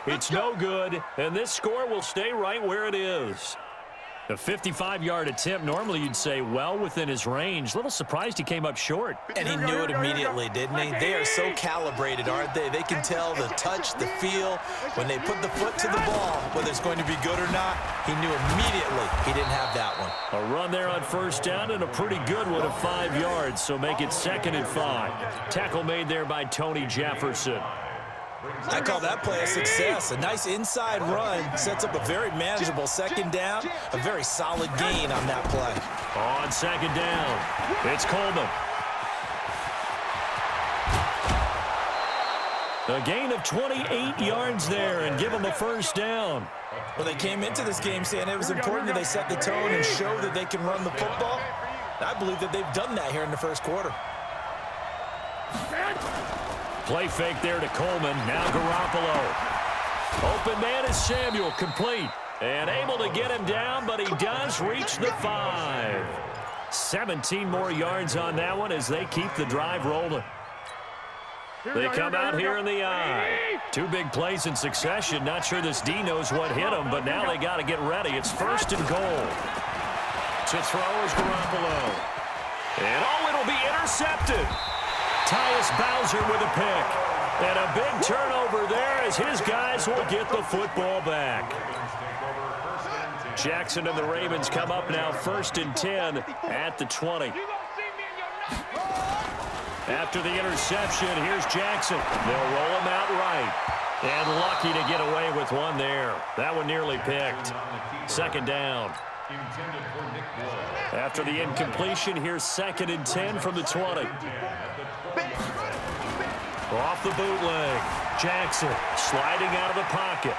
It's no good, and this score will stay right where it is. A 55-yard attempt, normally you'd say well within his range. Little surprised he came up short. And he knew it immediately, didn't he? They are so calibrated, aren't they? They can tell the touch, the feel. When they put the foot to the ball, whether it's going to be good or not, he knew immediately he didn't have that one. A run there on first down and a pretty good one of 5 yards, so make it 2nd and 5. Tackle made there by Tony Jefferson. I call that play a success. A nice inside run sets up a very manageable 2nd down, a very solid gain on that play. On 2nd down, it's Coleman. A gain of 28 yards there and give them a first down. Well, they came into this game saying it was important that they set the tone and show that they can run the football. I believe that they've done that here in the first quarter. Play fake there to Coleman. Now Garoppolo. Open man is Samuel, complete. And able to get him down, but he does reach the 5. 17 more yards on that one as they keep the drive rolling. They come out here in the eye. 2 big plays in succession. Not sure this D knows what hit him, but now they got to get ready. It's 1st and goal. To throw is Garoppolo. And it'll be intercepted. Tyus Bowser with a pick. And a big turnover there as his guys will get the football back. Jackson and the Ravens come up now 1st and 10 at the 20. After the interception, here's Jackson. They'll roll him out right. And lucky to get away with one there. That one nearly picked. 2nd down. After the incompletion, here's 2nd and 10 from the 20. Off the bootleg. Jackson sliding out of the pocket.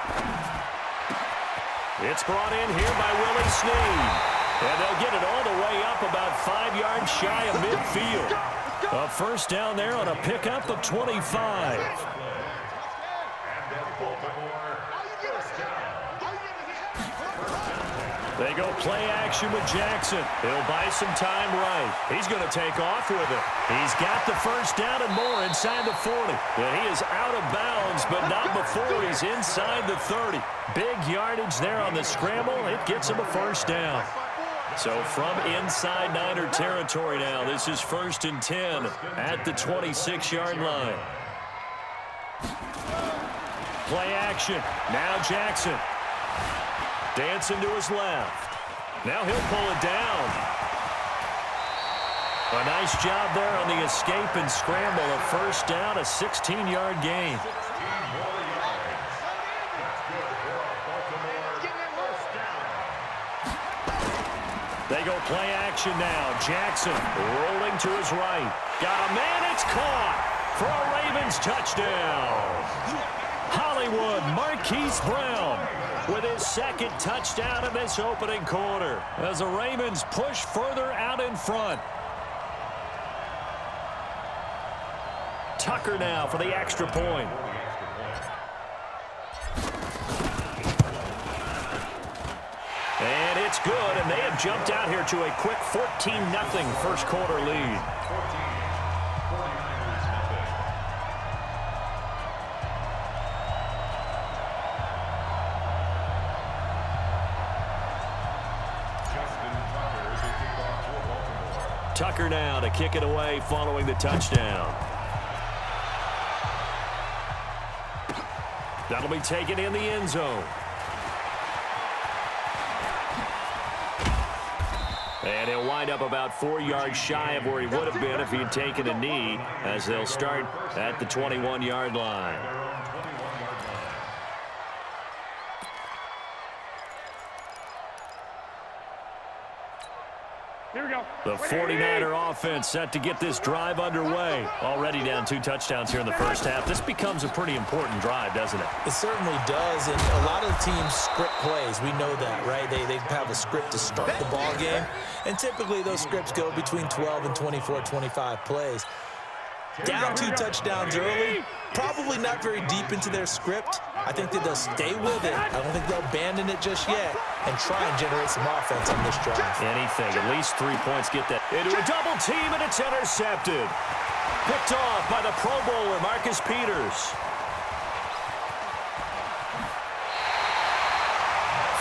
It's brought in here by Willie Snead. And they'll get it all the way up about 5 yards shy of midfield. A first down there on a pickup of 25. They go play action with Jackson. He'll buy some time right. He's going to take off with it. He's got the first down and more inside the 40. And he is out of bounds, but not before he's inside the 30. Big yardage there on the scramble. It gets him a first down. So from inside Niner territory now, this is 1st and 10 at the 26-yard line. Play action. Now Jackson. Dancing to his left. Now he'll pull it down. A nice job there on the escape and scramble. A first down, a 16-yard gain. They go play action now. Jackson rolling to his right. Got a man, it's caught for a Ravens touchdown. Hollywood Marquise Brown with his 2nd touchdown in this opening quarter as the Ravens push further out in front. Tucker now for the extra point. And it's good, and they have jumped out here to a quick 14-0 first quarter lead. Tucker now to kick it away following the touchdown. That'll be taken in the end zone. And he'll wind up about 4 yards shy of where he would have been if he had taken a knee, as they'll start at the 21-yard line. Here we go. The 49er offense set to get this drive underway. Already down 2 touchdowns here in the first half. This becomes a pretty important drive, doesn't it? It certainly does, and a lot of the teams script plays. We know that, right? They have a script to start the ball game, and typically those scripts go between 12 and 24, 25 plays. Down 2 touchdowns early, probably not very deep into their script. I think that they'll stay with it. I don't think they'll abandon it just yet and try and generate some offense on this drive. Anything, at least 3 points, get that into a double team, and it's intercepted. Picked off by the Pro Bowler, Marcus Peters.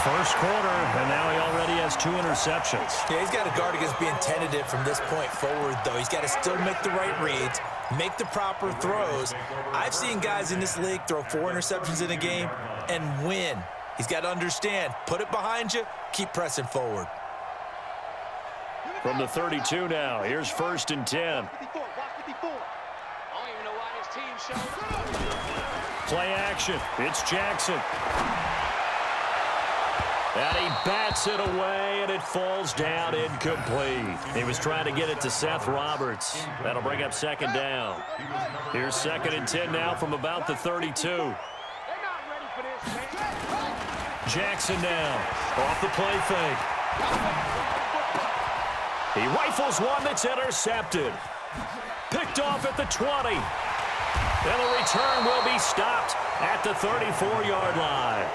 First quarter, and now he already has 2 interceptions. Yeah, he's got to guard against being tentative from this point forward, though. He's got to still make the right reads, make the proper throws. I've seen guys in this league throw 4 interceptions in a game and win. He's got to understand, put it behind you, keep pressing forward. From the 32 now, here's 1st and 10. Play action. It's Jackson. And he bats it away, and it falls down incomplete. He was trying to get it to Seth Roberts. That'll bring up 2nd down. Here's 2nd and 10 now from about the 32. Jackson now, off the play fake. He rifles one that's intercepted. Picked off at the 20. And the return will be stopped at the 34-yard line.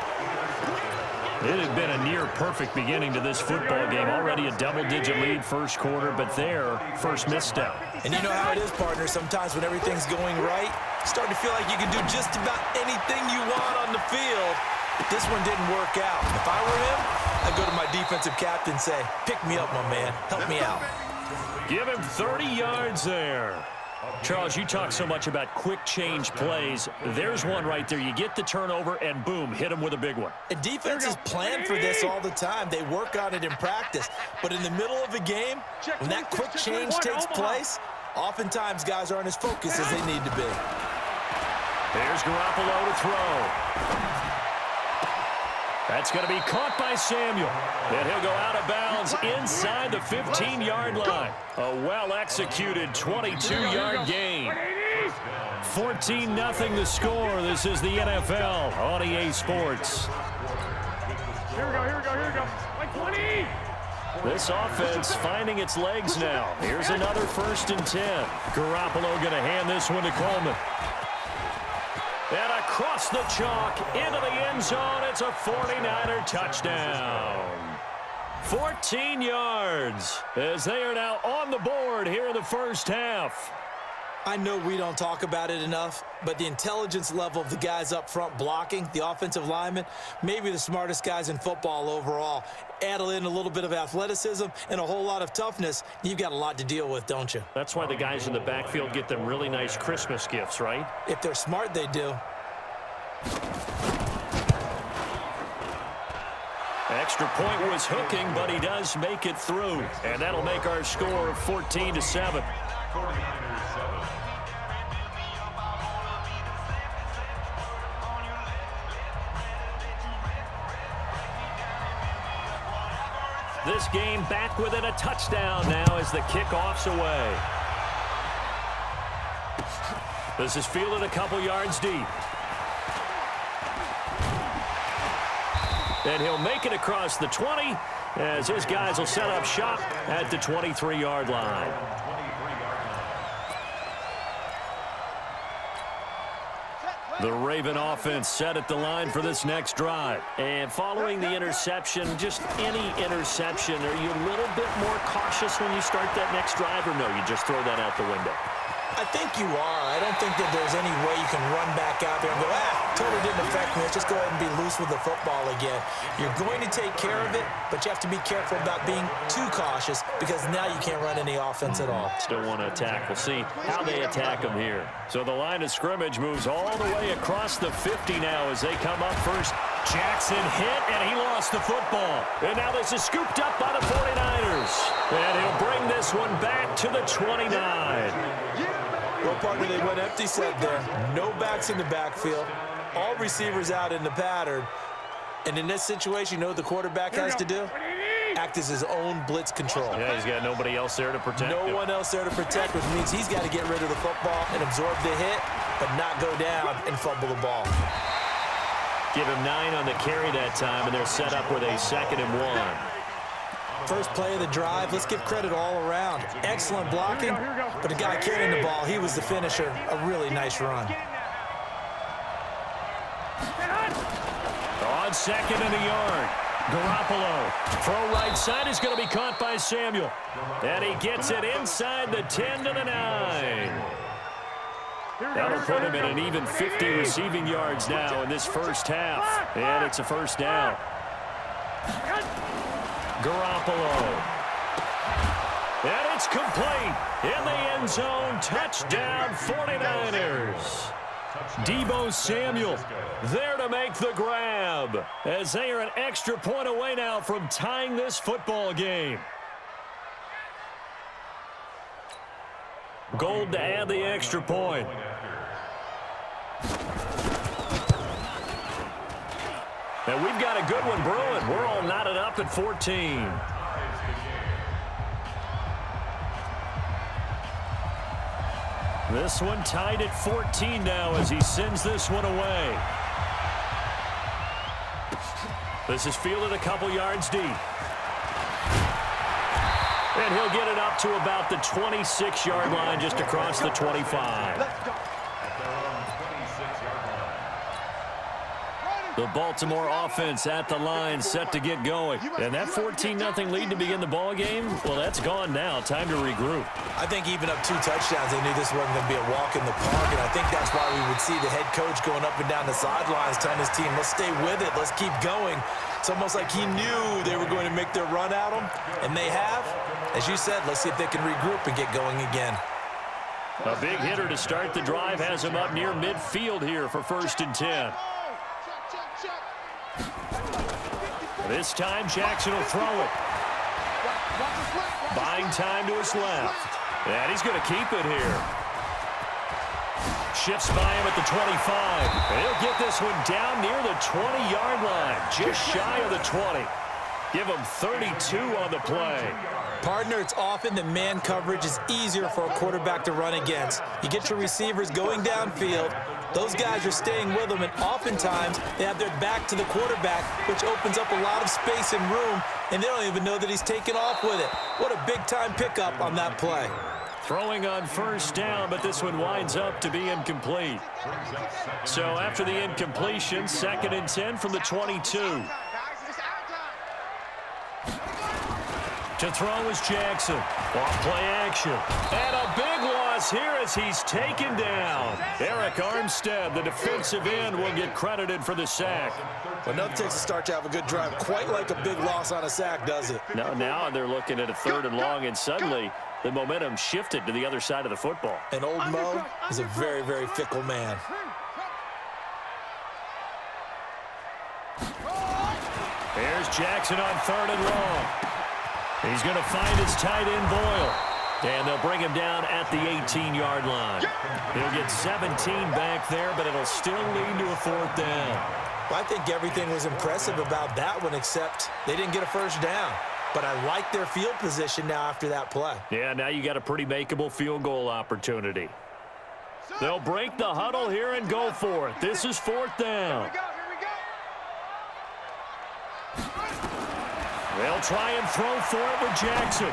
It had been a near-perfect beginning to this football game. Already a double-digit lead first quarter, but their first misstep. And you know how it is, partner. Sometimes when everything's going right, you start to feel like you can do just about anything you want on the field. But this one didn't work out. If I were him, I'd go to my defensive captain and say, pick me up, my man. Help me out. Give him 30 yards there. Charles, you talk so much about quick change plays. There's one right there. You get the turnover, and boom, hit him with a big one. And defenses plan for this all the time. They work on it in practice. But in the middle of a game, when that quick change takes place, oftentimes guys aren't as focused as they need to be. There's Garoppolo to throw. That's going to be caught by Samuel. And he'll go out of bounds inside the 15-yard line. A well-executed 22-yard gain. 14-0 the score. This is the NFL on EA Sports. Here we go. Like 20. This offense finding its legs now. Here's another 1st and 10. Garoppolo going to hand this one to Coleman. And across the chalk, into the end zone, it's a 49er touchdown. 14 yards as they are now on the board here in the first half. I know we don't talk about it enough, but the intelligence level of the guys up front blocking, the offensive linemen, maybe the smartest guys in football overall. Add in a little bit of athleticism and a whole lot of toughness, you've got a lot to deal with, don't you? That's why the guys in the backfield get them really nice Christmas gifts, right? If they're smart, they do. Extra point was hooking, but he does make it through. And that'll make our score 14-7. This game back within a touchdown now as the kickoff's away. This is fielded a couple yards deep. And he'll make it across the 20 as his guys will set up shop at the 23-yard line. The Raven offense set at the line for this next drive. And following the interception, just any interception, are you a little bit more cautious when you start that next drive, or no, you just throw that out the window? I think you are. I don't think that there's any way you can run back out there and go, totally didn't affect me. Let's just go ahead and be loose with the football again. You're going to take care of it, but you have to be careful about being too cautious because now you can't run any offense at all. Still want to attack. We'll see how they attack them here. So the line of scrimmage moves all the way across the 50 now as they come up first. Jackson hit, and he lost the football. And now this is scooped up by the 49ers. And he'll bring this one back to the 29. Well, partner, they went empty set there. No backs in the backfield. All receivers out in the pattern. And in this situation, you know what the quarterback has to do? Act as his own blitz control. Yeah, he's got nobody else there to protect him. No one else there to protect, which means he's got to get rid of the football and absorb the hit, but not go down and fumble the ball. Give him 9 on the carry that time, and they're set up with a 2nd and 1. First play of the drive, let's give credit all around. Excellent blocking, but the guy carrying the ball, he was the finisher. A really nice run. On 2nd and a yard, Garoppolo. Throw right side is going to be caught by Samuel. And he gets it inside the 10 to the 9. That'll put him in an even 50 receiving yards now in this first half. And it's a first down. Garoppolo. And it's complete. In the end zone, touchdown 49ers. Deebo Samuel there to make the grab as they are an extra point away now from tying this football game. Gold to add the extra point. And we've got a good one brewing. We're all knotted up at 14. This one tied at 14 now as he sends this one away. This is fielded a couple yards deep. And he'll get it up to about the 26-yard line, just across the 25. The Baltimore offense at the line, set to get going. And that 14-0 lead to begin the ball game, well, that's gone now. Time to regroup. I think even up 2 touchdowns, they knew this wasn't going to be a walk in the park, and I think that's why we would see the head coach going up and down the sidelines telling his team, let's stay with it, let's keep going. It's almost like he knew they were going to make their run at him, and they have. As you said, let's see if they can regroup and get going again. A big hitter to start the drive has him up near midfield here for 1st and 10. This time, Jackson will throw it. Buying time to his left. And he's going to keep it here. Shifts by him at the 25. And he'll get this one down near the 20-yard line. Just shy of the 20. Give him 32 on the play. Partner, it's often that man coverage is easier for a quarterback to run against. You get your receivers going downfield. Those guys are staying with them, and oftentimes they have their back to the quarterback, which opens up a lot of space and room, and they don't even know that he's taken off with it. What a big-time pickup on that play. Throwing on 1st down, but this one winds up to be incomplete. So after the incompletion, 2nd and 10 from the 22. To throw is Jackson. Off play action. And a big loss here as he's taken down. Eric Armstead, the defensive end, will get credited for the sack. Well, nothing takes a start to have a good drive quite like a big loss on a sack, does it? No, now they're looking at a 3rd and long, and suddenly the momentum shifted to the other side of the football. And old Mo is a very, very fickle man. Here's Jackson on 3rd and long. He's going to find his tight end, Boyle. And they'll bring him down at the 18-yard line. He'll get 17 back there, but it'll still lead to a 4th down. Well, I think everything was impressive about that one, except they didn't get a 1st down. But I like their field position now after that play. Yeah, now you got a pretty makeable field goal opportunity. They'll break the huddle here and go for it. This is 4th down. They'll try and throw for it with Jackson.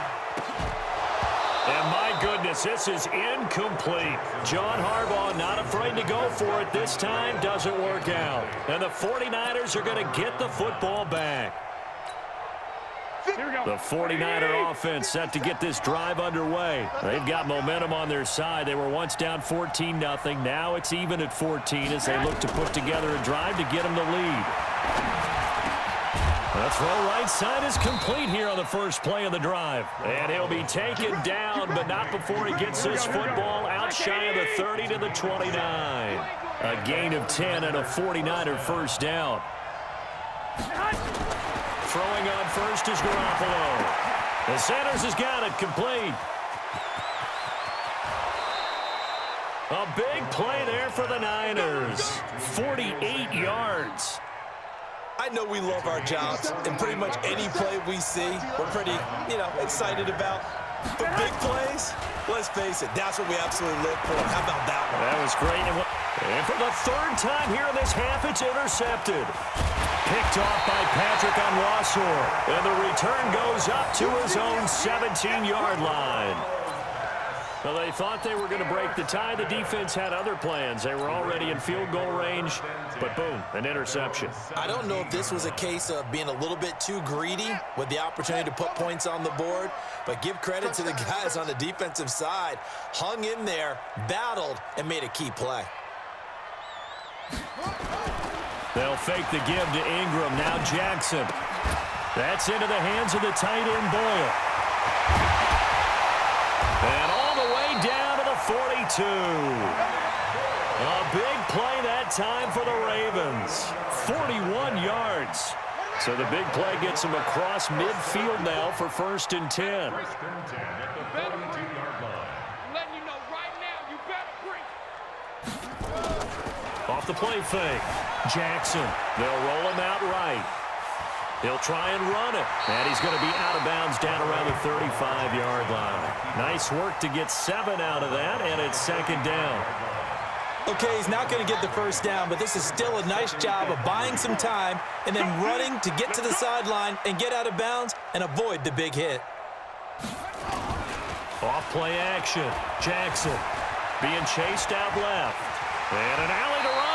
And my goodness, this is incomplete. John Harbaugh not afraid to go for it this time. Doesn't work out. And the 49ers are going to get the football back. The 49er offense set to get this drive underway. They've got momentum on their side. They were once down 14-0. Now it's even at 14 as they look to put together a drive to get them the lead. The throw right side is complete here on the first play of the drive. And he'll be taken down, but not before he gets this football out shy of the 30 to the 29. A gain of 10 and a 49er 1st down. Throwing on 1st is Garoppolo. The Sanders has got it complete. A big play there for the Niners. 48 yards. I know we love our jobs, and pretty much any play we see, we're pretty, excited about. But big plays, let's face it, that's what we absolutely live for. How about that one? That was great. And for the 3rd time here in this half, it's intercepted. Picked off by Patrick on Rossor. And the return goes up to his own 17-yard line. Well, they thought they were going to break the tie. The defense had other plans. They were already in field goal range, but boom, an interception. I don't know if this was a case of being a little bit too greedy with the opportunity to put points on the board, but give credit to the guys on the defensive side. Hung in there, battled, and made a key play. They'll fake the give to Ingram. Now Jackson. That's into the hands of the tight end, Boyle. And all the way down to the 42. A big play that time for the Ravens. 41 yards. So the big play gets them across midfield now for 1st and 10. Off the play fake. Jackson. They'll roll him out right. He'll try and run it. And he's going to be out of bounds down around the 35-yard line. Nice work to get 7 out of that, and it's 2nd down. Okay, he's not going to get the first down, but this is still a nice job of buying some time and then running to get to the sideline and get out of bounds and avoid the big hit. Off play action. Jackson being chased out left. And an alley to run.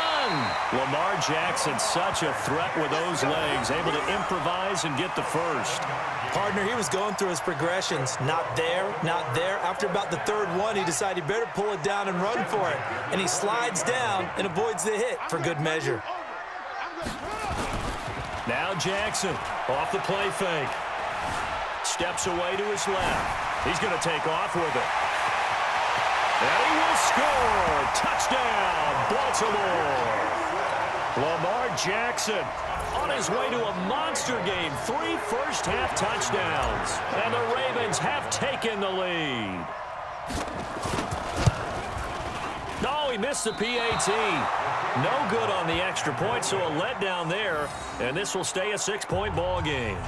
Lamar Jackson, such a threat with those legs, able to improvise and get the first. Partner, he was going through his progressions. Not there, not there. After about the 3rd one, he decided he better pull it down and run for it. And he slides down and avoids the hit for good measure. Now Jackson off the play fake. Steps away to his left. He's going to take off with it. And he will score. Touchdown, Baltimore. Lamar Jackson on his way to a monster game. 3 first-half touchdowns. And the Ravens have taken the lead. No, he missed the PAT. No good on the extra point, so a letdown there. And this will stay a 6-point ball game.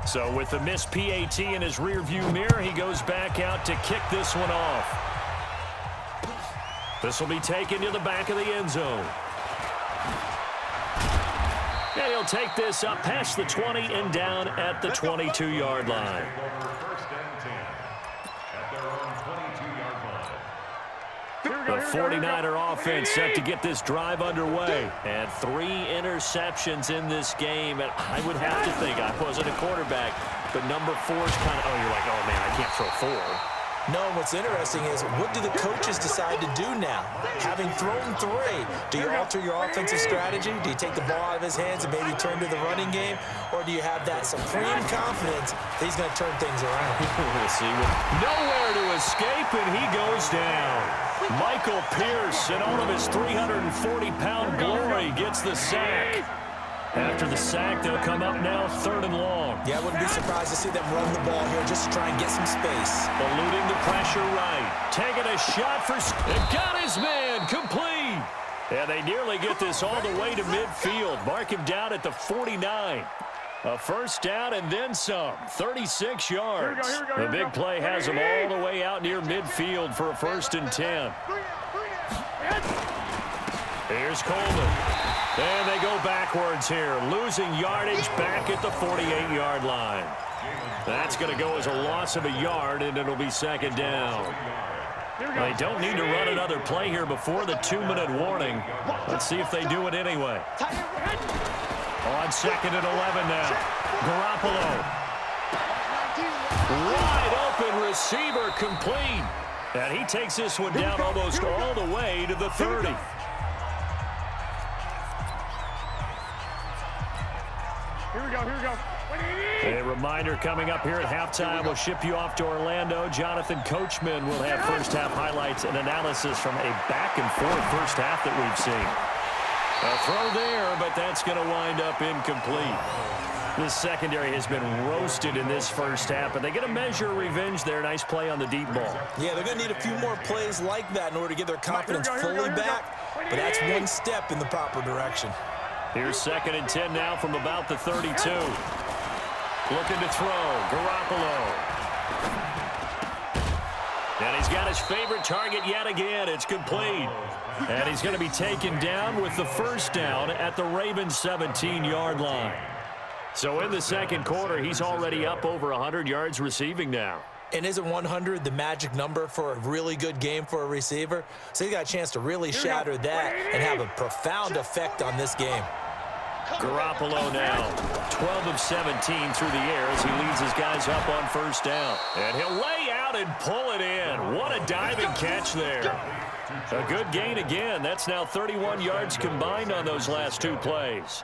So with the missed PAT in his rearview mirror, he goes back out to kick this one off. This will be taken to the back of the end zone. And he'll take this up past the 20 and down at the 22-yard line. The 49er offense set to get this drive underway. And 3 interceptions in this game. And I would have to think, I wasn't a quarterback, but number 4 is kind of, you're like, oh, man, I can't throw 4. No, what's interesting is, what do the coaches decide to do now? Having thrown 3, do you alter your offensive strategy? Do you take the ball out of his hands and maybe turn to the running game? Or do you have that supreme confidence that he's going to turn things around? We'll see. Nowhere to escape, and he goes down. Michael Pierce, in all of his 340-pound glory, gets the sack. After the sack, they'll come up now 3rd and long. Yeah, I wouldn't be surprised to see them run the ball here just to try and get some space. Eluding the pressure right. Taking a shot for... It got his man complete. And they nearly get this all the way to midfield. Mark him down at the 49. A first down and then some. 36 yards. The big play has him all the way out near midfield for a 1st and 10. Here's Coleman. And they go backwards here, losing yardage back at the 48-yard line. That's going to go as a loss of a yard, and it'll be 2nd down. They don't need to run another play here before the 2-minute warning. Let's see if they do it anyway. On 2nd and 11 now. Garoppolo. Wide open receiver complete. And he takes this one down almost all the way to the 30. Here we go. A reminder coming up here at halftime. We'll ship you off to Orlando. Jonathan Coachman will have first-half highlights and analysis from a back-and-forth first half that we've seen. A throw there, but that's going to wind up incomplete. This secondary has been roasted in this first half, but they get a measure of revenge there. Nice play on the deep ball. Yeah, they're going to need a few more plays like that in order to get their confidence fully back, but that's one step in the proper direction. Here's 2nd and 10 now from about the 32. Looking to throw. Garoppolo. And he's got his favorite target yet again. It's complete. And he's going to be taken down with the first down at the Ravens' 17-yard line. So in the 2nd quarter, he's already up over 100 yards receiving now. And isn't 100 the magic number for a really good game for a receiver? So he got a chance to really shatter that and have a profound effect on this game. Garoppolo now, 12 of 17 through the air as he leads his guys up on first down. And he'll lay out and pull it in. What a diving catch there. A good gain again. That's now 31 yards combined on those last two plays.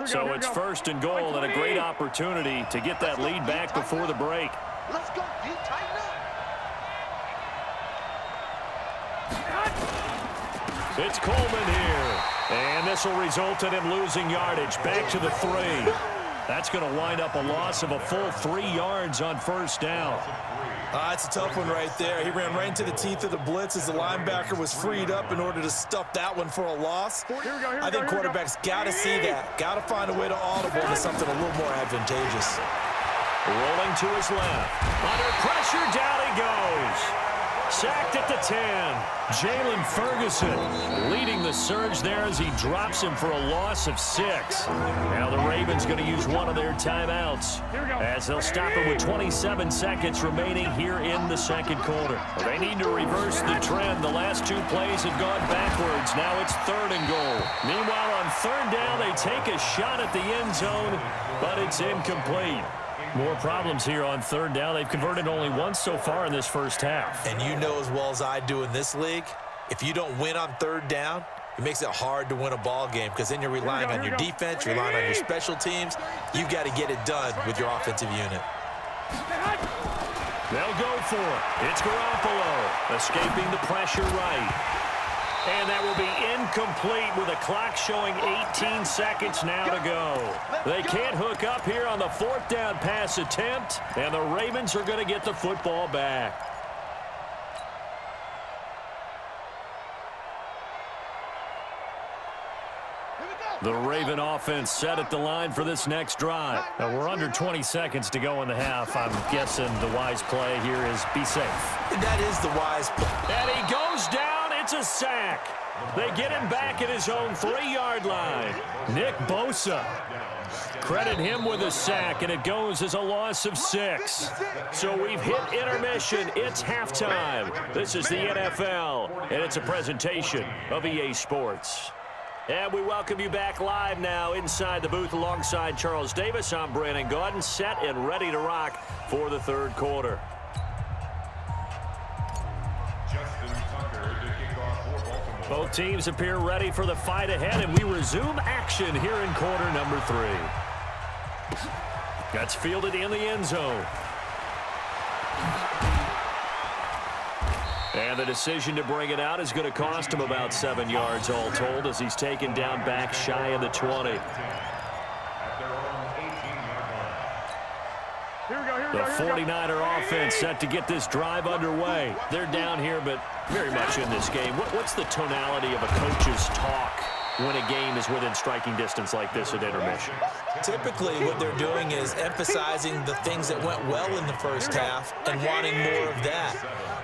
So it's first and goal and a great opportunity to get that lead back before the break. Let's go. You tighten up. It's Coleman here. And this will result in him losing yardage back to the 3. That's going to wind up a loss of a full 3 yards on first down. It's a tough one right there. He ran right into the teeth of the blitz as the linebacker was freed up in order to stuff that one for a loss. I think quarterbacks got to see that. Got to find a way to audible into something a little more advantageous. Rolling to his left. Under pressure, down he goes. Sacked at the 10. Jalen Ferguson leading the surge there as he drops him for a loss of 6. Now the Ravens going to use one of their timeouts as they'll stop it with 27 seconds remaining here in the second quarter. They need to reverse the trend. The last 2 plays have gone backwards. Now it's 3rd and goal. Meanwhile, on 3rd down, they take a shot at the end zone, but it's incomplete. More problems here on 3rd down. They've converted only once so far in this first half. And you know as well as I do in this league, if you don't win on 3rd down, it makes it hard to win a ball game because then you're relying on your defense, you're relying on your special teams. You've got to get it done with your offensive unit. They'll go for it. It's Garoppolo escaping the pressure right. And that will be incomplete with a clock showing 18 seconds now to go. They can't hook up here on the 4th down pass attempt, and the Ravens are going to get the football back. The Raven offense set at the line for this next drive. Now we're under 20 seconds to go in the half. I'm guessing the wise play here is be safe. That is the wise play. And he goes down. It's a sack. They get him back at his own 3-yard line. Nick Bosa. Credit him with a sack, and it goes as a loss of 6. So we've hit intermission. It's halftime. This is the NFL, and it's a presentation of EA Sports. And we welcome you back live now inside the booth alongside Charles Davis. I'm Brandon Gaudin, set and ready to rock for the 3rd quarter. Both teams appear ready for the fight ahead, and we resume action here in quarter number 3. That's fielded in the end zone. And the decision to bring it out is going to cost him about 7 yards all told as he's taken down back shy of the 20. The 49er offense set to get this drive underway. They're down here, but very much in this game. What's the tonality of a coach's talk when a game is within striking distance like this at intermission? Typically, what they're doing is emphasizing the things that went well in the first half and wanting more of that.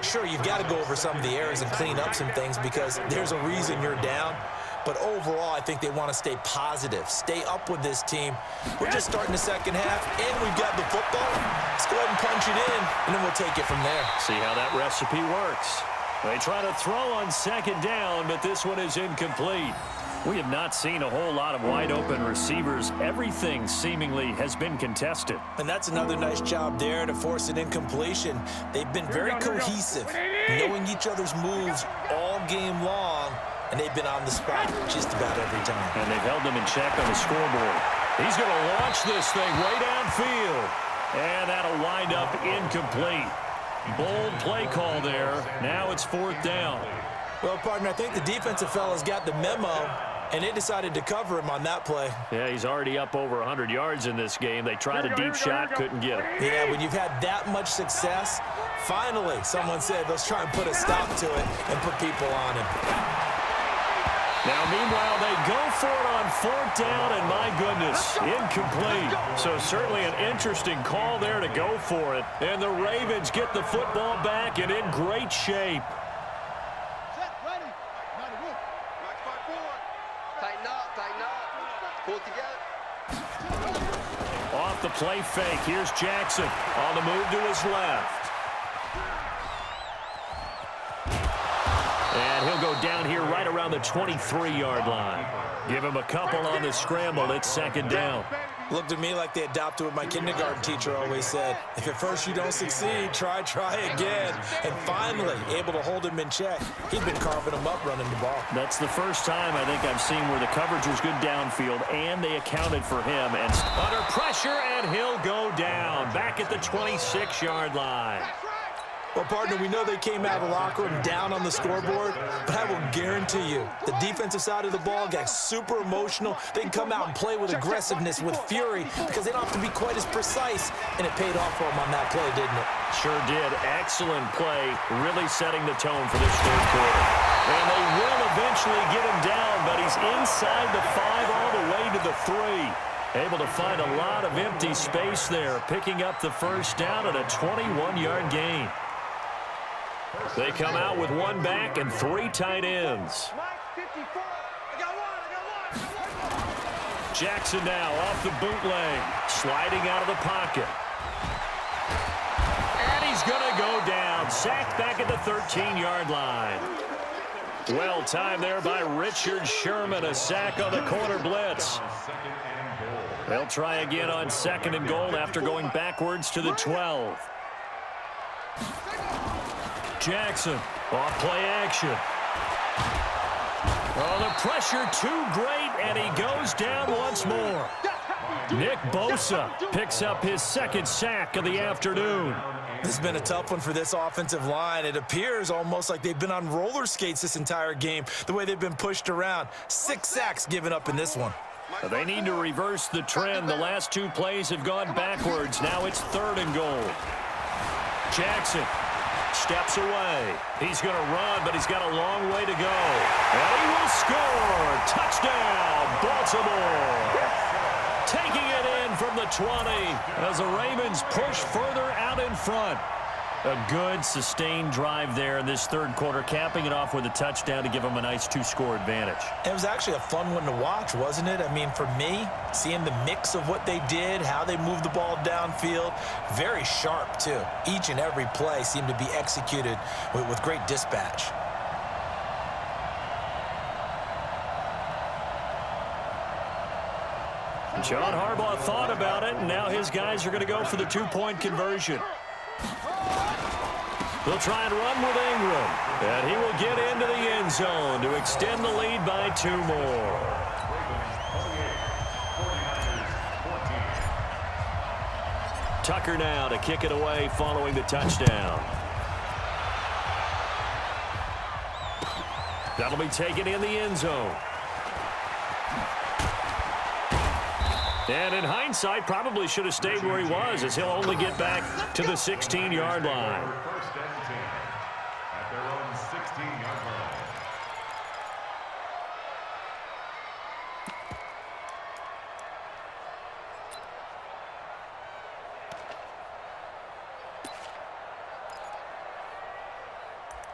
Sure, you've got to go over some of the errors and clean up some things because there's a reason you're down. But overall, I think they want to stay positive, stay up with this team. We're just starting the second half, and we've got the football. Let's go ahead and punch it in, and then we'll take it from there. See how that recipe works. They try to throw on 2nd down, but this one is incomplete. We have not seen a whole lot of wide-open receivers. Everything seemingly has been contested. And that's another nice job there to force an incompletion. They've been very cohesive, knowing each other's moves all game long. And they've been on the spot just about every time. And they've held them in check on the scoreboard. He's going to launch this thing way downfield. And that'll wind up incomplete. Bold play call there. Now it's 4th down. Well, partner, I think the defensive fellas got the memo, and they decided to cover him on that play. Yeah, he's already up over 100 yards in this game. They tried a deep shot, couldn't get it. Yeah, when you've had that much success, finally someone said, let's try and put a stop to it and put people on him. Now, meanwhile, they go for it on 4th down, and my goodness, incomplete. So certainly an interesting call there to go for it. And the Ravens get the football back and in great shape. Set, ready. Not a whoop. Max 5-4. Tighten up, tighten up. Pull it together. Off the play fake. Here's Jackson on the move to his left. And he'll go down here right around the 23-yard line. Give him a couple on the scramble. It's second down. Looked to me like they adopted what my kindergarten teacher always said. If at first you don't succeed, try again. And finally, able to hold him in check. He'd been carving him up running the ball. That's the first time I think I've seen where the coverage was good downfield, and they accounted for him. And under pressure, and he'll go down. Back at the 26-yard line. Well, partner, we know they came out of the locker room down on the scoreboard, but I will guarantee you the defensive side of the ball got super emotional. They can come out and play with aggressiveness, with fury, because they don't have to be quite as precise, and it paid off for them on that play, didn't it? Sure did. Excellent play, really setting the tone for this third quarter. And they will eventually get him down, but he's inside the 5 all the way to the 3. Able to find a lot of empty space there, picking up the first down at a 21-yard gain. They come out with one back and 3 tight ends. Jackson now off the bootleg, sliding out of the pocket. And he's going to go down. Sacked back at the 13-yard line. Well timed there by Richard Sherman. A sack on the corner blitz. They'll try again on 2nd and goal after going backwards to the 12. Jackson, off play action. Oh, the pressure too great, and he goes down once more. Nick Bosa picks up his 2nd sack of the afternoon. This has been a tough one for this offensive line. It appears almost like they've been on roller skates this entire game, the way they've been pushed around. 6 sacks given up in this one. They need to reverse the trend. The last 2 plays have gone backwards. Now it's 3rd and goal. Jackson steps away. He's going to run, but he's got a long way to go. And he will score. Touchdown, Baltimore. Taking it in from the 20 as the Ravens push further out in front. A good, sustained drive there in this third quarter, capping it off with a touchdown to give them a nice 2-score advantage. It was actually a fun one to watch, wasn't it? I mean, for me, seeing the mix of what they did, how they moved the ball downfield, very sharp, too. Each and every play seemed to be executed with great dispatch. John Harbaugh thought about it, and now his guys are going to go for the 2-point conversion. They'll try and run with Ingram, and he will get into the end zone to extend the lead by 2 more. Tucker now to kick it away following the touchdown. That'll be taken in the end zone. And in hindsight, probably should have stayed where he was, as he'll only get back to the 16-yard line. First and 10 at their own 16-yard line.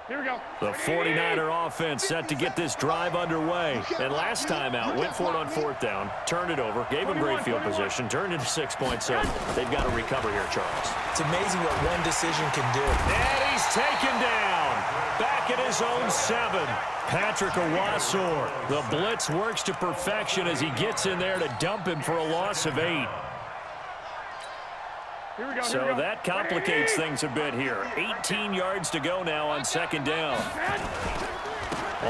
Here we go. The 49er offense set to get this drive underway. And last time out, went for it on 4th down, turned it over, gave them great field position, turned it to 6 points. So they've got to recover here, Charles. It's amazing what one decision can do. And he's taken down. Back at his own 7. Patrick Owasor. The blitz works to perfection as he gets in there to dump him for a loss of 8. So that complicates things a bit here. 18 yards to go now on 2nd down.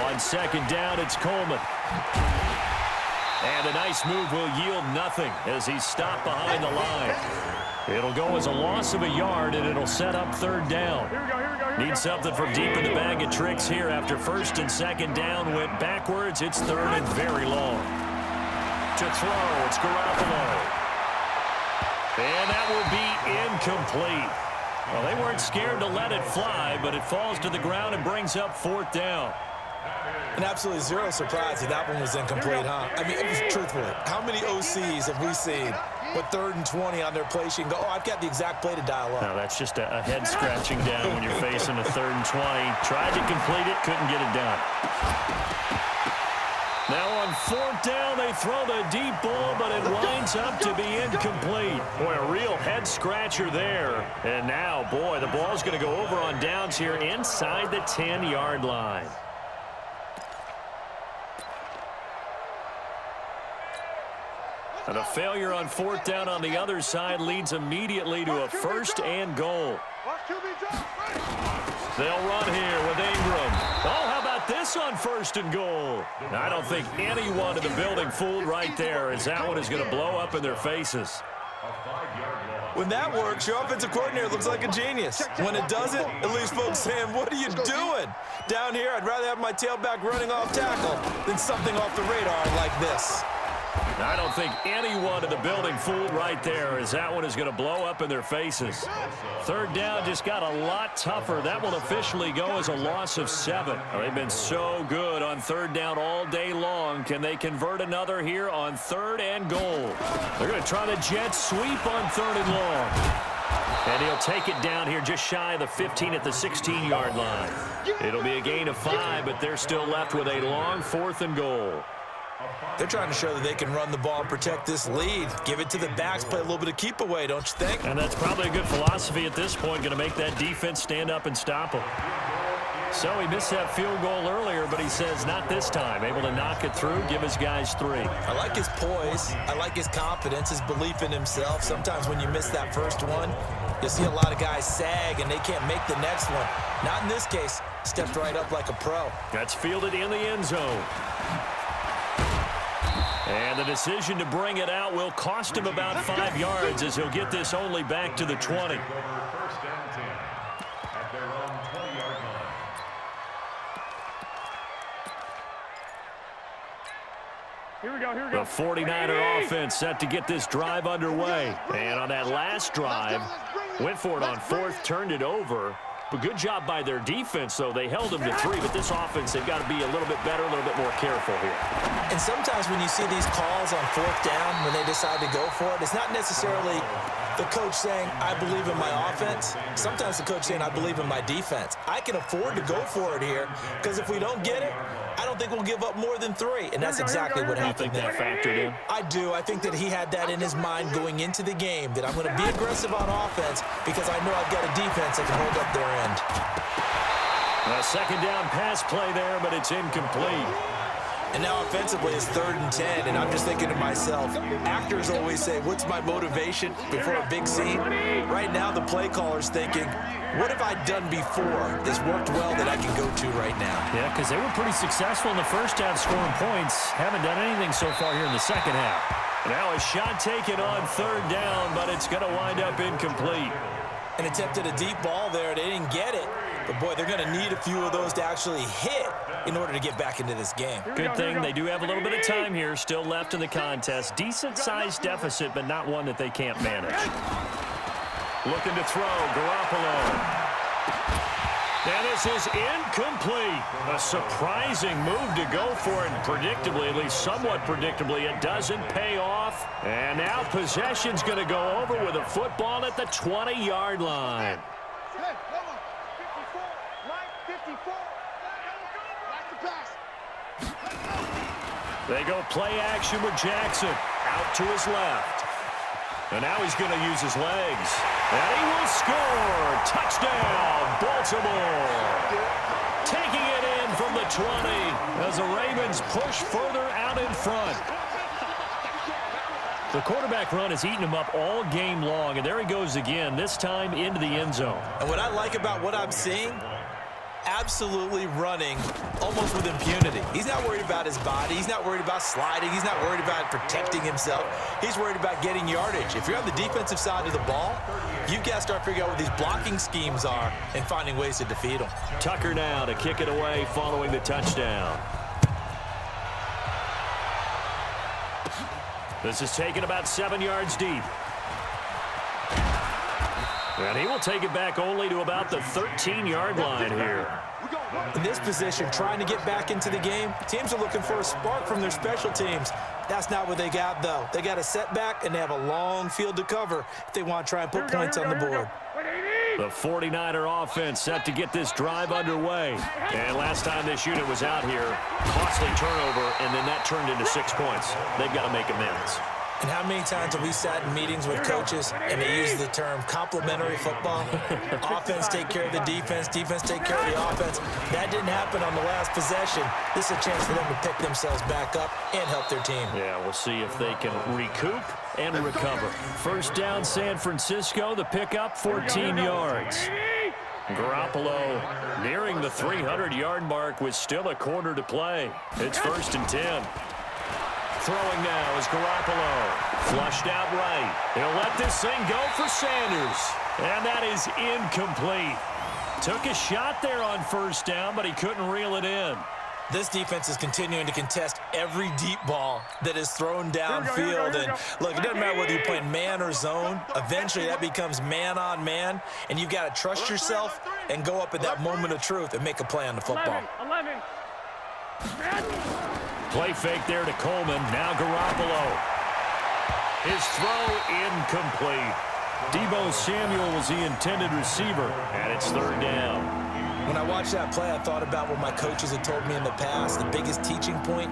On 2nd down, it's Coleman. And a nice move will yield nothing as he's stopped behind the line. It'll go as a loss of a yard, and it'll set up 3rd down. Need something from deep in the bag of tricks here after 1st and 2nd down went backwards. It's 3rd and very long. To throw, it's Garoppolo. And that will be incomplete. Well, they weren't scared to let it fly, but it falls to the ground and brings up 4th down. And absolutely zero surprise that one was incomplete, huh? I mean, truthfully, how many OCs have we seen with 3rd and 20 on their play sheet and go, oh, I've got the exact play to dial up? No, that's just a head scratching down when you're facing a 3rd and 20. Tried to complete it, couldn't get it done. Now on fourth down, they throw the deep ball, but it winds up to be incomplete. Boy, a real head-scratcher there. And now, boy, the ball's going to go over on downs here inside the 10-yard line. And a failure on fourth down on the other side leads immediately to a first and goal. They'll run here with Ingram. Oh, how about this on first and goal? I don't think anyone in the building fooled right there, as that one is going to blow up in their faces. When that works, your offensive coordinator looks like a genius. When it doesn't, it leaves folks saying, what are you doing? Down here, I'd rather have my tailback running off tackle than something off the radar like this. I don't think anyone in the building fooled right there, as that one is going to blow up in their faces. Third down just got a lot tougher. That will officially go as a loss of 7. They've been so good on third down all day long. Can they convert another here on third and goal? They're going to try the jet sweep on third and long. And he'll take it down here just shy of the 15 at the 16-yard line. It'll be a gain of 5, but they're still left with a long fourth and goal. They're trying to show that they can run the ball and protect this lead. Give it to the backs, play a little bit of keep away, don't you think? And that's probably a good philosophy at this point, going to make that defense stand up and stop them. So he missed that field goal earlier, but he says not this time. Able to knock it through, give his guys 3. I like his poise. I like his confidence, his belief in himself. Sometimes when you miss that first one, you'll see a lot of guys sag and they can't make the next one. Not in this case. Stepped right up like a pro. That's fielded in the end zone. And the decision to bring it out will cost him about 5 yards, as he'll get this only back to the 20. First and 10 at their own 20-yard line. Here we go, here we go. The 49er offense set to get this drive underway. And on that last drive, went for it on fourth, turned it over. But good job by their defense, though. They held them to 3, but this offense, they've got to be a little bit better, a little bit more careful here. And sometimes when you see these calls on fourth down, when they decide to go for it, it's not necessarily the coach saying, I believe in my offense. Sometimes the coach saying, I believe in my defense. I can afford to go for it here, because if we don't get it, I don't think we'll give up more than 3. And that's exactly what happened there. You think that factored in? I do. I think that he had that in his mind going into the game, that I'm going to be aggressive on offense because I know I've got a defense that can hold up their end. A second down pass play there, but it's incomplete. And now offensively it's 3rd and 10, and I'm just thinking to myself, actors always say, what's my motivation before a big scene? Right now the play caller's thinking, what have I done before that's worked well that I can go to right now? Yeah, because they were pretty successful in the first half scoring points. Haven't done anything so far here in the second half. Now a shot taken on third down, but it's going to wind up incomplete. And attempted a deep ball there. They didn't get it. But, boy, they're going to need a few of those to actually hit in order to get back into this game. Good thing they do have a little bit of time here still left in the contest. Decent-sized deficit, but not one that they can't manage. Looking to throw, Garoppolo. And this is incomplete. A surprising move to go for it. Predictably, at least somewhat predictably, it doesn't pay off. And now possession's going to go over with a football at the 20-yard line. They go play action with Jackson. Out to his left. And now he's going to use his legs. And he will score. Touchdown, Baltimore. Taking it in from the 20 as the Ravens push further out in front. The quarterback run has eaten him up all game long, and there he goes again, this time into the end zone. And what I like about what I'm seeing, absolutely running almost with impunity. He's not worried about his body. He's not worried about sliding. He's not worried about protecting himself. He's worried about getting yardage. If you're on the defensive side of the ball, you've got to start figuring out what these blocking schemes are and finding ways to defeat them. Tucker now to kick it away following the touchdown. This is taken about 7 yards deep. And he will take it back only to about the 13-yard line here. In this position, trying to get back into the game, teams are looking for a spark from their special teams. That's not what they got, though. They got a setback, and they have a long field to cover if they want to try and put points on the board. The 49er offense set to get this drive underway. And last time this unit was out here, costly turnover, and then that turned into 6 points. They've got to make amends. And how many times have we sat in meetings with coaches and they use the term complementary football? Offense take care of the defense, defense take care of the offense. That didn't happen on the last possession. This is a chance for them to pick themselves back up and help their team. Yeah, we'll see if they can recoup and recover. First down, San Francisco. The pickup, 14 yards. Garoppolo nearing the 300-yard mark with still a quarter to play. It's 1st and 10. Throwing now is Garoppolo. Flushed out right. He'll let this thing go for Sanders. And that is incomplete. Took a shot there on 1st down, but he couldn't reel it in. This defense is continuing to contest every deep ball that is thrown downfield. And look, it doesn't matter whether you're playing man or zone. Eventually, that becomes man-on-man, and you've got to trust yourself and go up at that moment of truth and make a play on the football. 11. Play fake there to Coleman. Now Garoppolo. His throw incomplete. Deebo Samuel was the intended receiver, and it's 3rd down. When I watched that play, I thought about what my coaches had told me in the past. The biggest teaching point,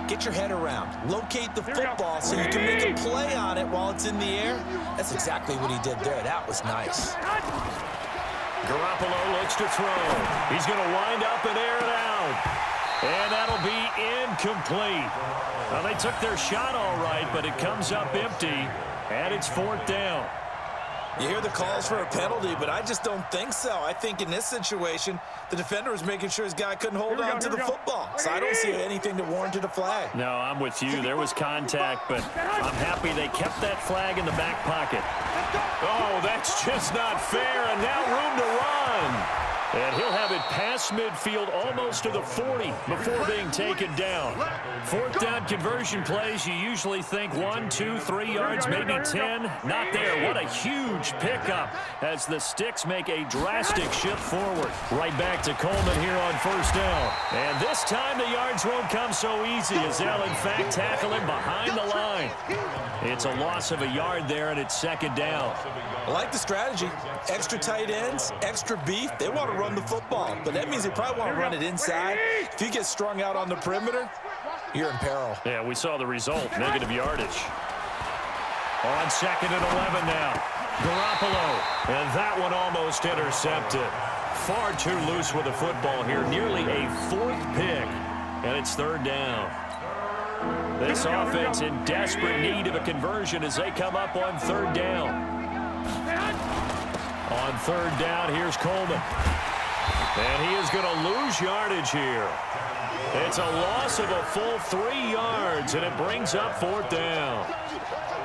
get your head around. Locate the football so you can make a play on it while it's in the air. That's exactly what he did there. That was nice. Garoppolo looks to throw. He's going to wind up and air it out. And that'll be incomplete. Well, they took their shot all right, but it comes up empty, and it's 4th down. You hear the calls for a penalty, but I just don't think so. I think in this situation, the defender was making sure his guy couldn't hold on to the football. So I don't see anything that warranted a flag. No, I'm with you. There was contact, but I'm happy they kept that flag in the back pocket. Oh, that's just not fair, and now room to run. And he'll have it past midfield almost to the 40 before being taken down. 4th down conversion plays, you usually think 1, 2, 3 yards, maybe 10. Not there. What a huge pickup as the Sticks make a drastic shift forward. Right back to Coleman here on 1st down. And this time the yards won't come so easy as they'll in fact tackle him behind the line. It's a loss of a yard there, and it's 2nd down. I like the strategy. Extra tight ends, extra beef. They want to run the football, but that means they probably want to run it inside. If you get strung out on the perimeter, you're in peril. Yeah, we saw the result, negative yardage. On 2nd and 11 now. Garoppolo, and that one almost intercepted. Far too loose with the football here, nearly a 4th pick, and it's 3rd down. This offense in desperate need of a conversion as they come up on 3rd down. On 3rd down, here's Coleman. And he is going to lose yardage here. It's a loss of a full 3 yards, and it brings up 4th down.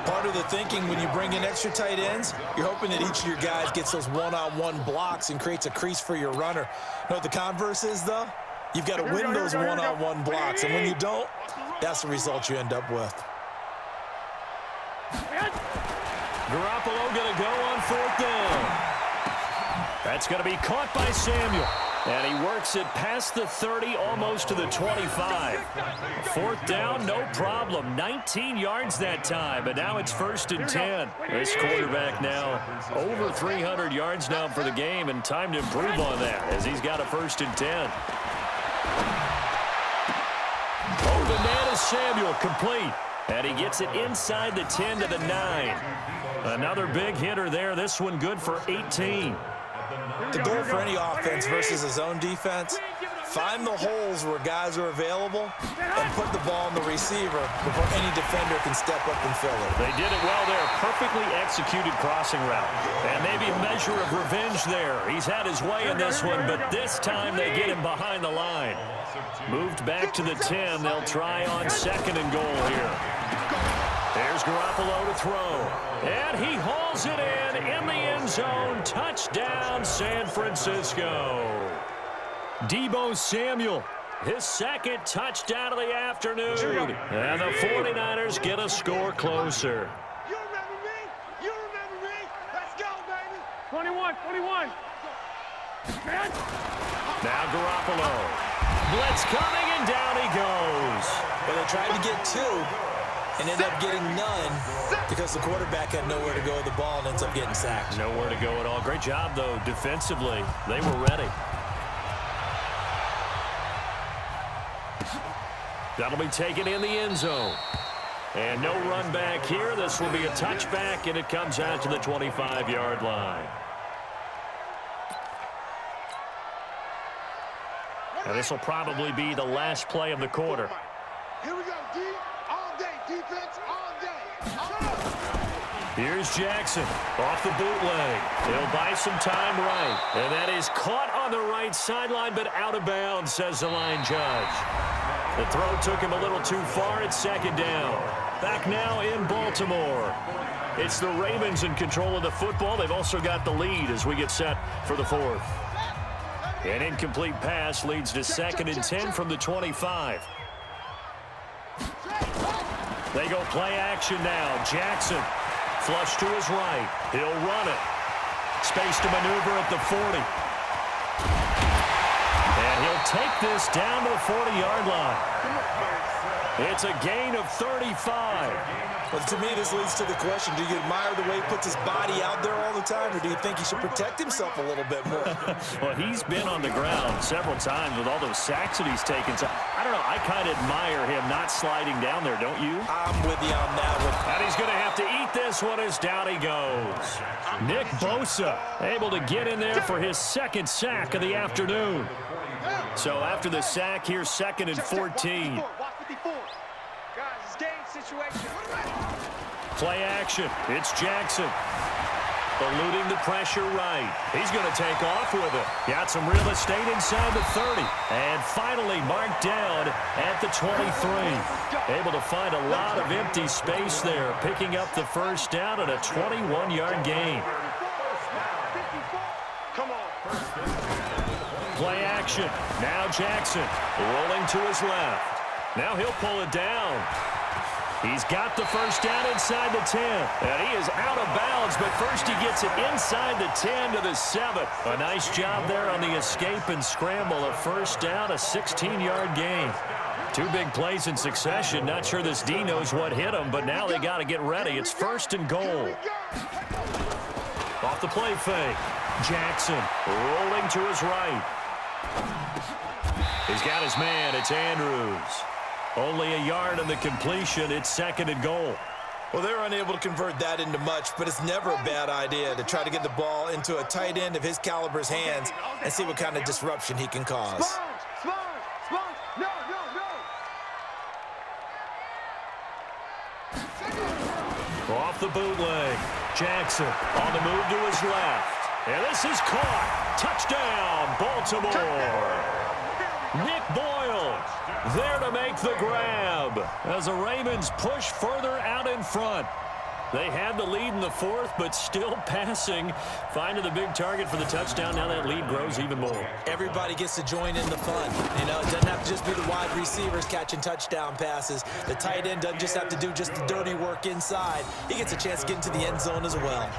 Part of the thinking when you bring in extra tight ends, you're hoping that each of your guys gets those one-on-one blocks and creates a crease for your runner. You know what the converse is, though? You've got to win those one-on-one blocks, and when you don't, that's the result you end up with. Garoppolo going to go on 4th down. That's going to be caught by Samuel. And he works it past the 30, almost to the 25. 4th down, no problem. 19 yards that time, but now it's 1st and 10. This quarterback now over 300 yards now for the game, and time to improve on that as he's got a 1st and 10. Open man is Samuel, complete. And he gets it inside the 10 to the 9. Another big hitter there. This one good for 18. The goal for any offense versus a zone defense, find the holes where guys are available and put the ball on the receiver before any defender can step up and fill it. They did it well there. Perfectly executed crossing route. And maybe a measure of revenge there. He's had his way in this one, but this time they get him behind the line. Moved back to the 10. They'll try on 2nd and goal here. There's Garoppolo to throw. And he hauls it in the end zone. Touchdown, San Francisco. Deebo Samuel, his 2nd touchdown of the afternoon. And the 49ers get a score closer. You remember me? You remember me? Let's go, baby. 21. Now Garoppolo. Blitz coming, and down he goes. Well, they tried to get 2. and ended up getting none because the quarterback had nowhere to go with the ball and ends up getting sacked. Nowhere to go at all. Great job, though, defensively. They were ready. That'll be taken in the end zone. And no run back here. This will be a touchback, and it comes out to the 25-yard line. And this will probably be the last play of the quarter. Here we go, D. All day. Defense all day. Here's Jackson off the bootleg. He'll buy some time right. And that is caught on the right sideline, but out of bounds, says the line judge. The throw took him a little too far at second down. Back now in Baltimore. It's the Ravens in control of the football. They've also got the lead as we get set for the fourth. An incomplete pass leads to 2nd and 10 from the 25. They go play action now. Jackson flush to his right. He'll run it. Space to maneuver at the 40. And he'll take this down to the 40-yard line. It's a gain of 35. But to me, this leads to the question, do you admire the way he puts his body out there all the time, or do you think he should protect himself a little bit more? Well, he's been on the ground several times with all those sacks that he's taken. So, I don't know, I kind of admire him not sliding down there, don't you? I'm with you on that one. And he's going to have to eat this one as down he goes. Nick Bosa able to get in there for his 2nd sack of the afternoon. So after the sack, here's 2nd and 14. Play action. It's Jackson. Eluding the pressure right. He's going to take off with it. Got some real estate inside the 30. And finally marked down at the 23. Able to find a lot of empty space there. Picking up the first down at a 21-yard gain. Come on. Play action. Now Jackson rolling to his left. Now he'll pull it down. He's got the first down inside the 10. And he is out of bounds, but first he gets it inside the 10 to the 7. A nice job there on the escape and scramble. A first down, a 16-yard gain. 2 big plays in succession. Not sure this D knows what hit him, but now they got to get ready. It's 1st and goal. Off the play fake. Jackson rolling to his right. He's got his man. It's Andrews. Only a yard on the completion. It's 2nd and goal. Well, they're unable to convert that into much, but it's never a bad idea to try to get the ball into a tight end of his caliber's hands and see what kind of disruption he can cause. Sponge. No. Off the bootleg. Jackson on the move to his left. And this is caught. Touchdown, Baltimore. Nick Boyle there to make the grab as the Ravens push further out in front. They had the lead in the 4th, but still passing. Finding the big target for the touchdown. Now that lead grows even more. Everybody gets to join in the fun. You know, it doesn't have to just be the wide receivers catching touchdown passes. The tight end doesn't just have to do just the dirty work inside. He gets a chance to get into the end zone as well.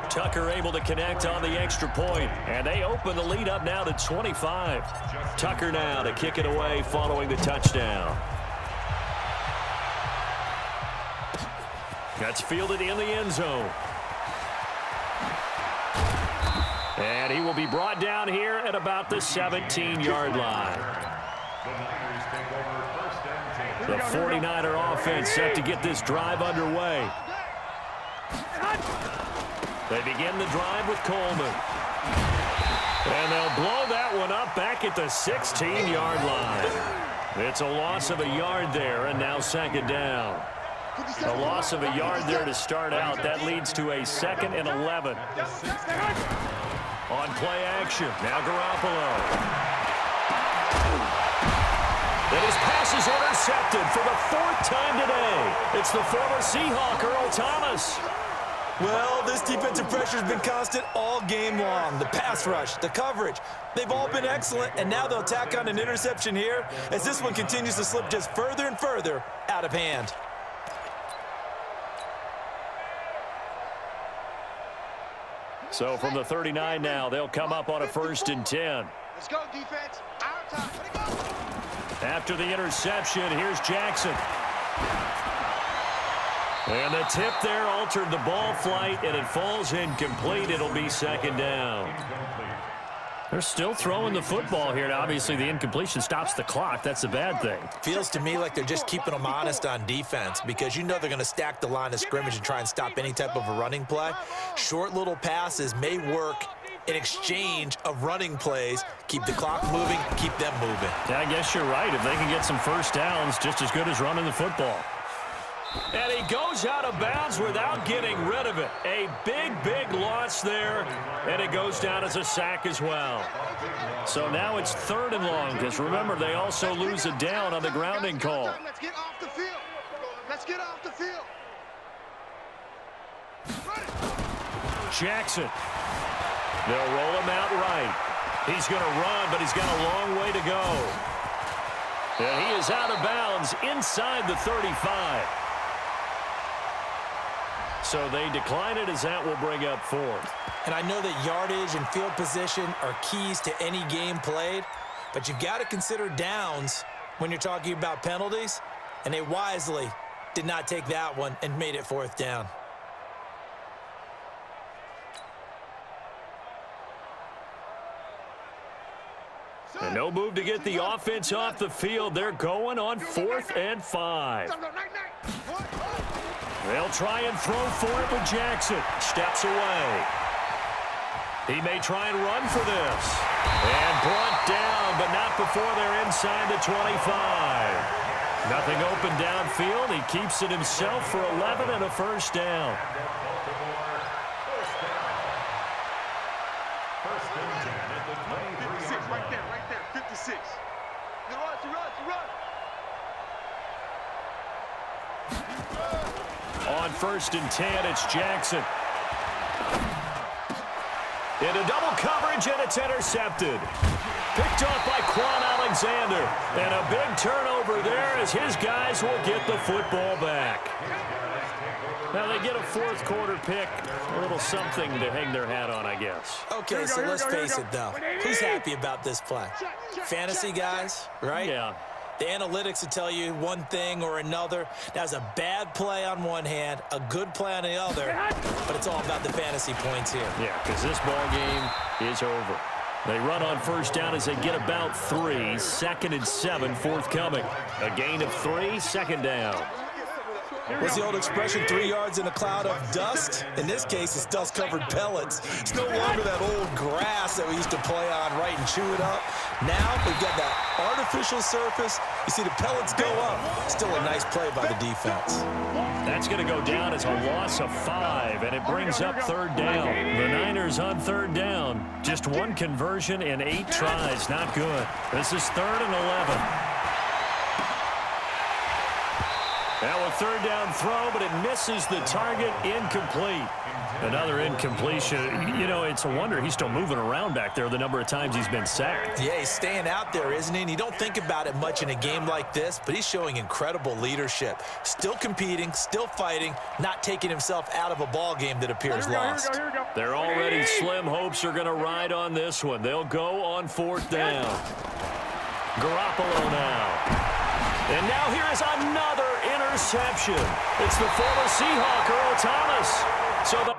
Tucker able to connect on the extra point, and they open the lead up now to 25. Tucker now to kick it away following the touchdown. That's fielded in the end zone. And he will be brought down here at about the 17-yard line. The 49er offense set to get this drive underway. They begin the drive with Coleman. And they'll blow that one up back at the 16-yard line. It's a loss of a yard there, and now 2nd down. A loss of a yard there to start out. That leads to a 2nd and 11. On play action, now Garoppolo. And his pass is intercepted for the 4th time today. It's the former Seahawk, Earl Thomas. Well, this defensive pressure has been constant all game long. The pass rush, the coverage, they've all been excellent, and now they'll tack on an interception here as this one continues to slip just further and further out of hand. So from the 39 now, they'll come up on a 1st and 10. Let's go, defense. Our time. Let it go. After the interception, here's Jackson. And the tip there altered the ball flight, and it falls incomplete. It'll be second down. They're still throwing the football here. Now, obviously, the incompletion stops the clock. That's a bad thing. Feels to me like they're just keeping them honest on defense because you know they're going to stack the line of scrimmage and try and stop any type of a running play. Short little passes may work in exchange of running plays. Keep the clock moving, keep them moving. Yeah, I guess you're right. If they can get some first downs, just as good as running the football. And he goes out of bounds without getting rid of it. A big, big loss there, and it goes down as a sack as well. So now it's 3rd and long, because remember, they also lose a down on the grounding call. Let's get off the field. Let's get off the field. Jackson. They'll roll him out right. He's going to run, but he's got a long way to go. And he is out of bounds inside the 35. So they decline it as that will bring up 4th. And I know that yardage and field position are keys to any game played, but you've got to consider downs when you're talking about penalties, and they wisely did not take that one and made it 4th down. And no move to get the offense off the field. They're going on 4th and 5. They'll try and throw for it, but Jackson steps away. He may try and run for this. And brought down, but not before they're inside the 25. Nothing open downfield. He keeps it himself for 11 and a first down. First and 10 at the 23-yard line. Right there, 56. On 1st and 10, it's Jackson. Into double coverage, and it's intercepted. Picked off by Quan Alexander. And a big turnover there as his guys will get the football back. Now they get a 4th quarter pick. A little something to hang their hat on, I guess. Okay, so let's face it, though. Who's happy about this play? Fantasy guys, right? Yeah. The analytics will tell you one thing or another. That's a bad play on one hand, a good play on the other, but it's all about the fantasy points here. Yeah, because this ball game is over. They run on 1st down as they get about 3. 2nd and 7 forthcoming. A gain of 3, 2nd down. What's the old expression, 3 yards in a cloud of dust? In this case, it's dust-covered pellets. It's no longer that old grass that we used to play on, right, and chew it up. Now we've got that artificial surface. You see the pellets go up. Still a nice play by the defense. That's going to go down as a loss of 5, and it brings up 3rd down. The Niners on 3rd down. Just 1 conversion in 8 tries. Not good. This is 3rd and 11. Now a 3rd down throw, but it misses the target. Incomplete. Another incompletion. You know, it's a wonder he's still moving around back there the number of times he's been sacked. Yeah, he's staying out there, isn't he? And you don't think about it much in a game like this, but he's showing incredible leadership. Still competing, still fighting, not taking himself out of a ball game that appears lost. They're already slim hopes are going to ride on this one. They'll go on 4th down. Garoppolo now. And now here is another interception. It's the former Seahawk, Earl Thomas. So the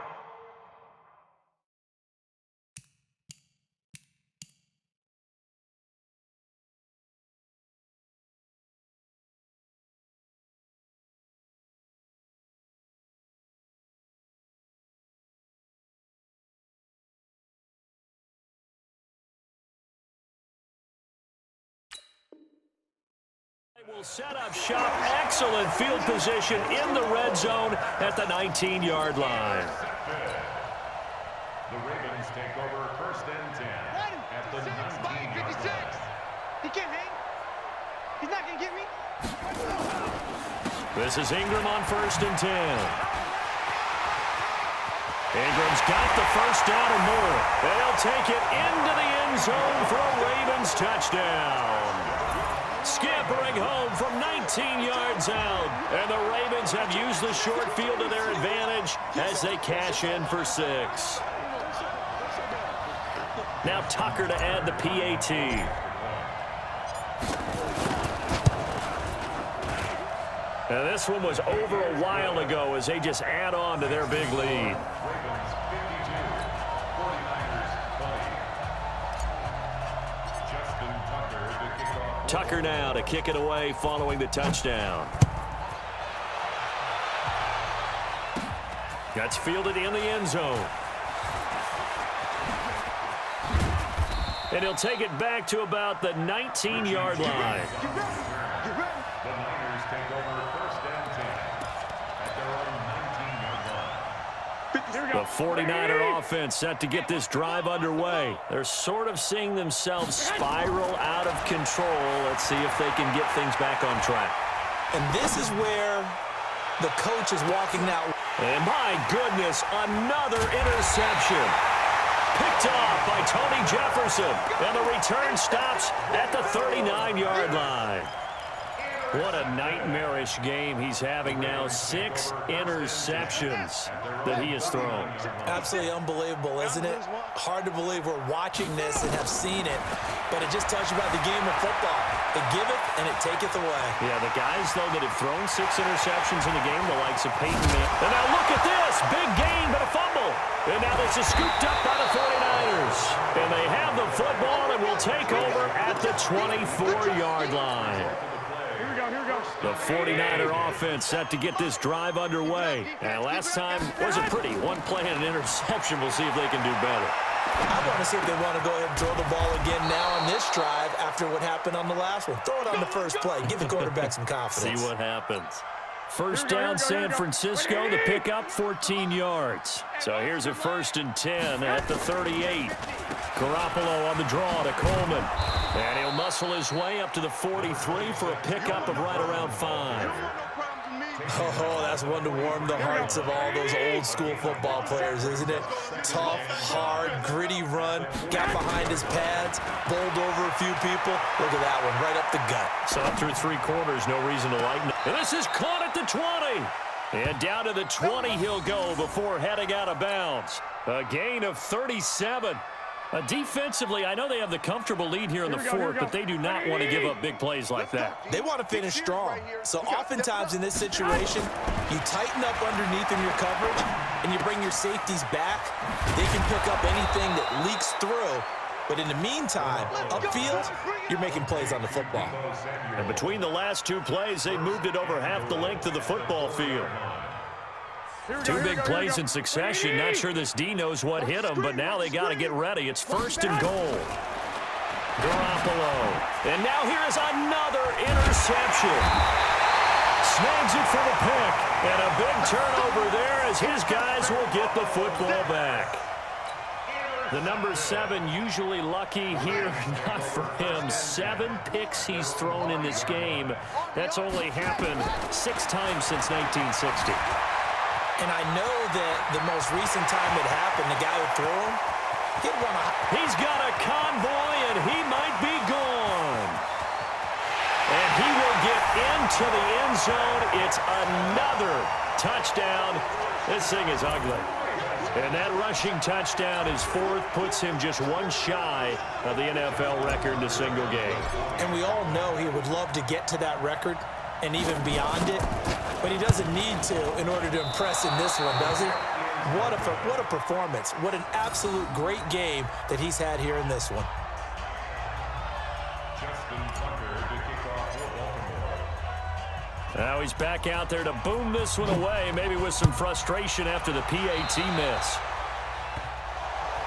will set up shop. Excellent field position in the red zone at the 19-yard line. The Ravens take over 1st and 10 at the 19-yard line. He can't hang. He's not going to get me. This is Ingram on 1st and 10. Ingram's got the first down and more. They'll take it into the end zone for a Ravens touchdown. Scampering home from 19 yards out. And the Ravens have used the short field to their advantage as they cash in for 6. Now Tucker to add the PAT. And this one was over a while ago as they just add on to their big lead. Ravens 52, 49ers 20. Justin Tucker to kick off. Tucker now to kick it away following the touchdown. That's fielded in the end zone. And he'll take it back to about the 19-yard line. The Niners take over first and 10 at their own 19-yard line. The 49er offense set to get this drive underway. They're sort of seeing themselves spiral out of control. Let's see if they can get things back on track. And this is where the coach is walking out. And my goodness, another interception. Picked off by Tony Jefferson. And the return stops at the 39-yard line. What a nightmarish game he's having now. 6 interceptions that he has thrown. Absolutely unbelievable, isn't it? Hard to believe we're watching this and have seen it, but it just tells you about the game of football. It giveth and it taketh away. Yeah, the guys, though, that have thrown 6 interceptions in the game, the likes of Peyton Manning. And now look at this. Big gain, but a fumble. And now this is scooped up by the 49ers. And they have the football and will take over at the 24-yard line. The 49er offense set to get this drive underway. And last time wasn't pretty. One play and an interception. We'll see if they can do better. I want to see if they want to go ahead and throw the ball again now on this drive after what happened on the last one. Throw it on the first play. Give the quarterback some confidence. See what happens. First down, San Francisco. The pickup, 14 yards. So here's a 1st and 10 at the 38. Garoppolo on the draw to Coleman. And he'll muscle his way up to the 43 for a pickup of right around 5. Oh, that's one to warm the hearts of all those old school football players, isn't it? Tough, hard, gritty run. Got behind his pads, bowled over a few people. Look at that one, right up the gut. So through 3 quarters, no reason to lighten it. And this is caught at the 20. And down to the 20 he'll go before heading out of bounds. A gain of 37. Defensively, I know they have the comfortable lead here in the 4th, but they do not want to give up big plays like that. They want to finish strong. So oftentimes in this situation, you tighten up underneath in your coverage, and you bring your safeties back. They can pick up anything that leaks through. But in the meantime, upfield, you're making plays on the football. And between the last 2 plays, they moved it over half the length of the football field. 2 big plays in succession. Not sure this D knows what hit him, but now they got to get ready. It's 1st and goal. Garoppolo. And now here is another interception. Snags it for the pick. And a big turnover there as his guys will get the football back. The number 7 usually lucky here. Not for him. 7 picks he's thrown in this game. That's only happened 6 times since 1960. And I know that the most recent time it happened, the guy who threw him, he's got a convoy, and he might be gone. And he will get into the end zone. It's another touchdown. This thing is ugly. And that rushing touchdown is 4th, puts him just 1 shy of the NFL record in a single game. And we all know he would love to get to that record and even beyond it, but he doesn't need to in order to impress in this one, does he? What a performance. What an absolute great game that he's had here in this one. Justin Tucker to kick off for Baltimore. Now he's back out there to boom this one away, maybe with some frustration after the PAT miss.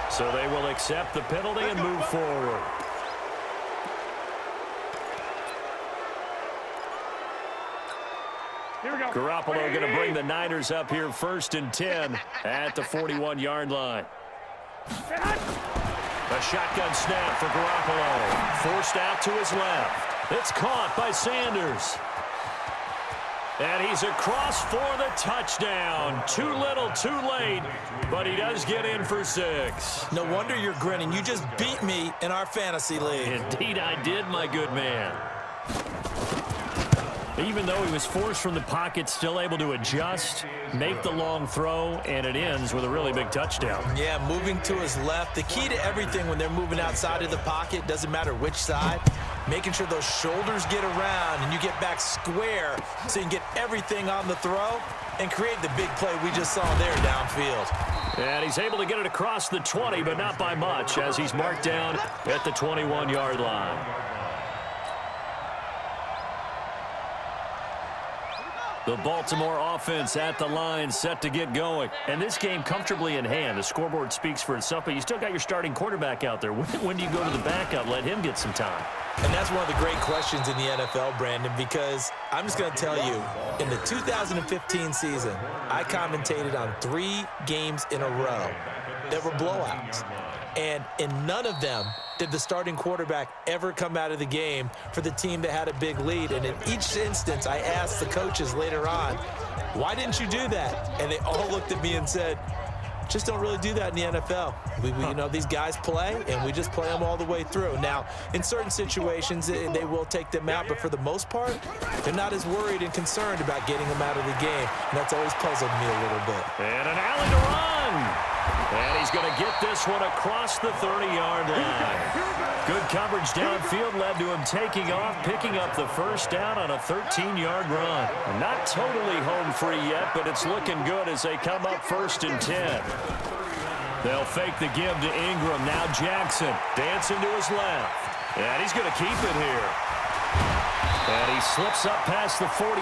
So they will accept the penalty and move forward. Garoppolo going to bring the Niners up here 1st and 10 at the 41-yard line. A shotgun snap for Garoppolo. Forced out to his left. It's caught by Sanders. And he's across for the touchdown. Too little, too late, but he does get in for 6. No wonder you're grinning. You just beat me in our fantasy league. Indeed I did, my good man. Even though he was forced from the pocket, still able to adjust, make the long throw, and it ends with a really big touchdown. Yeah, moving to his left. The key to everything when they're moving outside of the pocket, doesn't matter which side, making sure those shoulders get around and you get back square so you can get everything on the throw and create the big play we just saw there downfield. And he's able to get it across the 20, but not by much, as he's marked down at the 21-yard line. The Baltimore offense at the line, set to get going. And this game comfortably in hand. The scoreboard speaks for itself, but you still got your starting quarterback out there. When do you go to the backup, let him get some time? And that's one of the great questions in the NFL, Brandon, because I'm just going to tell you, in the 2015 season, I commentated on 3 games in a row that were blowouts. And in none of them did the starting quarterback ever come out of the game for the team that had a big lead. And in each instance, I asked the coaches later on, why didn't you do that? And they all looked at me and said, just don't really do that in the NFL. You know, these guys play, and we just play them all the way through. Now, in certain situations, they will take them out, but for the most part, they're not as worried and concerned about getting them out of the game. And that's always puzzled me a little bit. And an alley to run. And he's going to get this one across the 30-yard line. Good coverage downfield led to him taking off, picking up the first down on a 13-yard run. Not totally home free yet, but it's looking good as they come up 1st and 10. They'll fake the give to Ingram. Now Jackson dancing to his left. And he's going to keep it here. And he slips up past the 45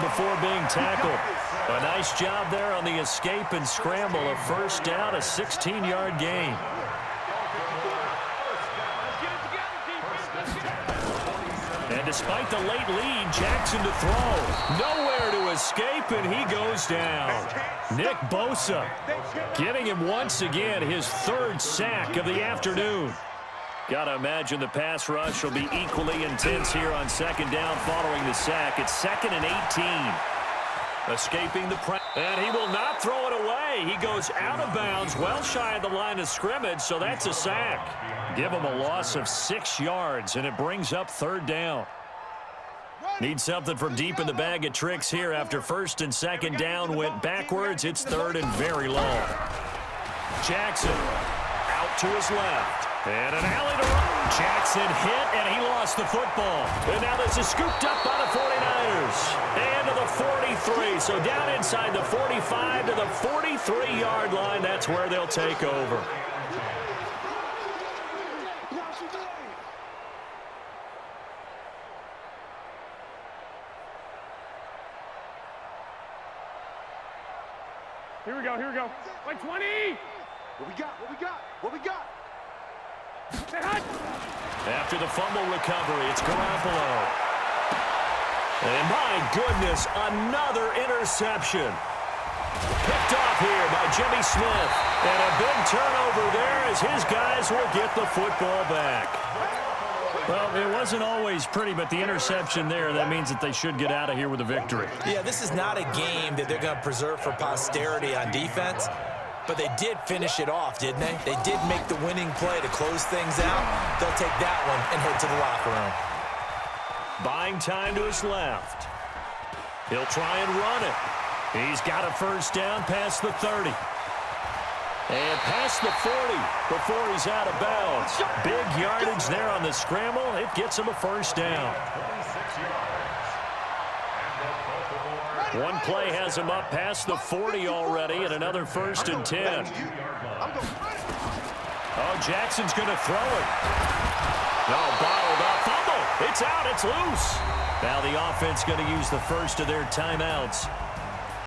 before being tackled. A nice job there on the escape and scramble. A first down, a 16-yard gain. And despite the late lead, Jackson to throw. Nowhere to escape, and he goes down. Nick Bosa getting him once again his 3rd sack of the afternoon. Got to imagine the pass rush will be equally intense here on 2nd down following the sack. It's 2nd and 18. Escaping the press. And he will not throw it away. He goes out of bounds, well shy of the line of scrimmage, so that's a sack. Give him a loss of 6 yards, and it brings up 3rd down. Need something from deep in the bag of tricks here after 1st and 2nd down went backwards. It's 3rd and very long. Jackson out to his left. And an alley to run. Jackson hit, and he lost the football. And now this is scooped up by the 49ers. And to the 43. So down inside the 45 to the 43-yard line. That's where they'll take over. Here we go. Like 20. What we got? After the fumble recovery, it's Garoppolo. And my goodness, another interception. Picked off here by Jimmy Smith. And a big turnover there as his guys will get the football back. Well, it wasn't always pretty, but the interception there, that means that they should get out of here with a victory. Yeah, this is not a game that they're going to preserve for posterity on defense. But they did finish it off, didn't they? They did make the winning play to close things out. They'll take that one and head to the locker room. Buying time to his left. He'll try and run it. He's got a first down past the 30. And past the 40 before he's out of bounds. Big yardage there on the scramble. It gets him a first down. One play has him up past the 40 already, and another 1st and 10. Oh, Jackson's going to throw it. Oh, bottled up. Fumble. It's out. It's loose. Now the offense going to use the first of their timeouts